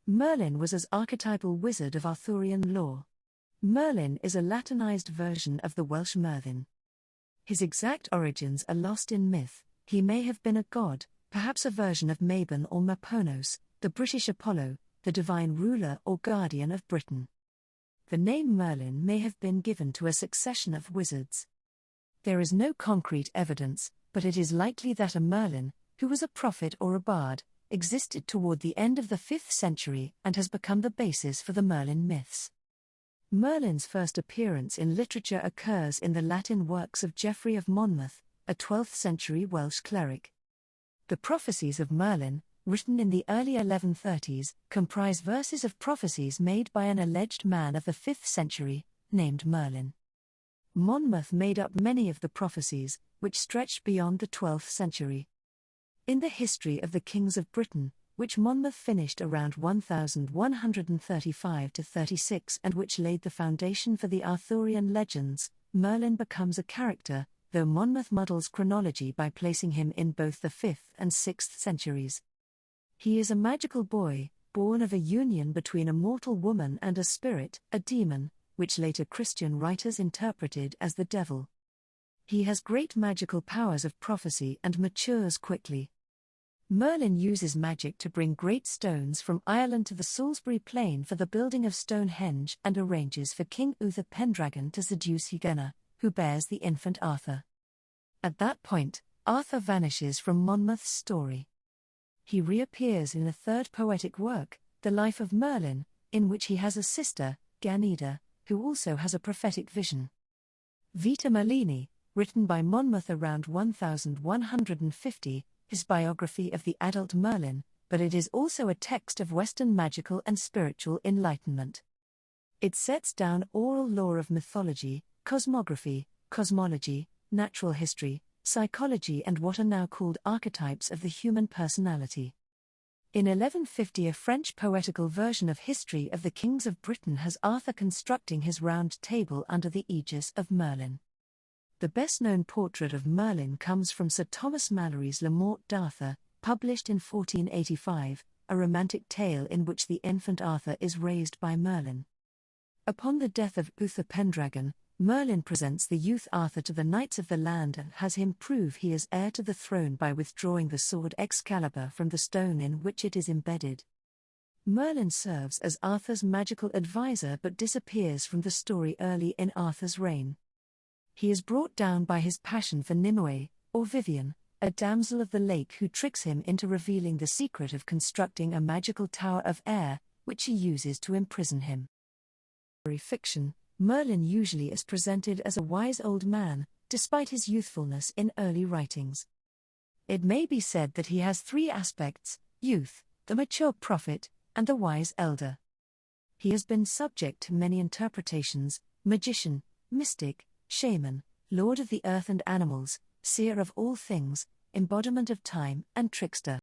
Merlin was as archetypal wizard of Arthurian lore. Merlin is a Latinized version of the Welsh Myrddin. His exact origins are lost in myth. He may have been a god, perhaps a version of Mabon or Maponos, the British Apollo, the divine ruler or guardian of Britain. The name Merlin may have been given to a succession of wizards. There is no concrete evidence, but it is likely that a Merlin, who was a prophet or a bard, existed toward the end of the 5th century and has become the basis for the Merlin myths. Merlin's first appearance in literature occurs in the Latin works of Geoffrey of Monmouth, a 12th century Welsh cleric. The Prophecies of Merlin, written in the early 1130s, comprise verses of prophecies made by an alleged man of the 5th century, named Merlin. Monmouth made up many of the prophecies, which stretched beyond the 12th century. In the History of the Kings of Britain, which Monmouth finished around 1135–36 and which laid the foundation for the Arthurian legends, Merlin becomes a character, though Monmouth muddles chronology by placing him in both the 5th and 6th centuries. He is a magical boy, born of a union between a mortal woman and a spirit, a demon, which later Christian writers interpreted as the devil. He has great magical powers of prophecy and matures quickly. Merlin uses magic to bring great stones from Ireland to the Salisbury Plain for the building of Stonehenge and arranges for King Uther Pendragon to seduce Helena, who bears the infant Arthur. At that point, Arthur vanishes from Monmouth's story. He reappears in a third poetic work, The Life of Merlin, in which he has a sister, Ganida, who also has a prophetic vision. Vita Merlini, written by Monmouth around 1150, his biography of the adult Merlin, but it is also a text of Western magical and spiritual enlightenment. It sets down oral lore of mythology, cosmography, cosmology, natural history, psychology and what are now called archetypes of the human personality. In 1150 a French poetical version of History of the Kings of Britain has Arthur constructing his round table under the aegis of Merlin. The best-known portrait of Merlin comes from Sir Thomas Malory's Le Morte d'Arthur, published in 1485, a romantic tale in which the infant Arthur is raised by Merlin. Upon the death of Uther Pendragon, Merlin presents the youth Arthur to the knights of the land and has him prove he is heir to the throne by withdrawing the sword Excalibur from the stone in which it is embedded. Merlin serves as Arthur's magical advisor but disappears from the story early in Arthur's reign. He is brought down by his passion for Nimue, or Vivian, a damsel of the lake who tricks him into revealing the secret of constructing a magical tower of air, which she uses to imprison him. In fiction, Merlin usually is presented as a wise old man, despite his youthfulness in early writings. It may be said that he has three aspects: youth, the mature prophet, and the wise elder. He has been subject to many interpretations: magician, mystic, shaman, lord of the earth and animals, seer of all things, embodiment of time, and trickster.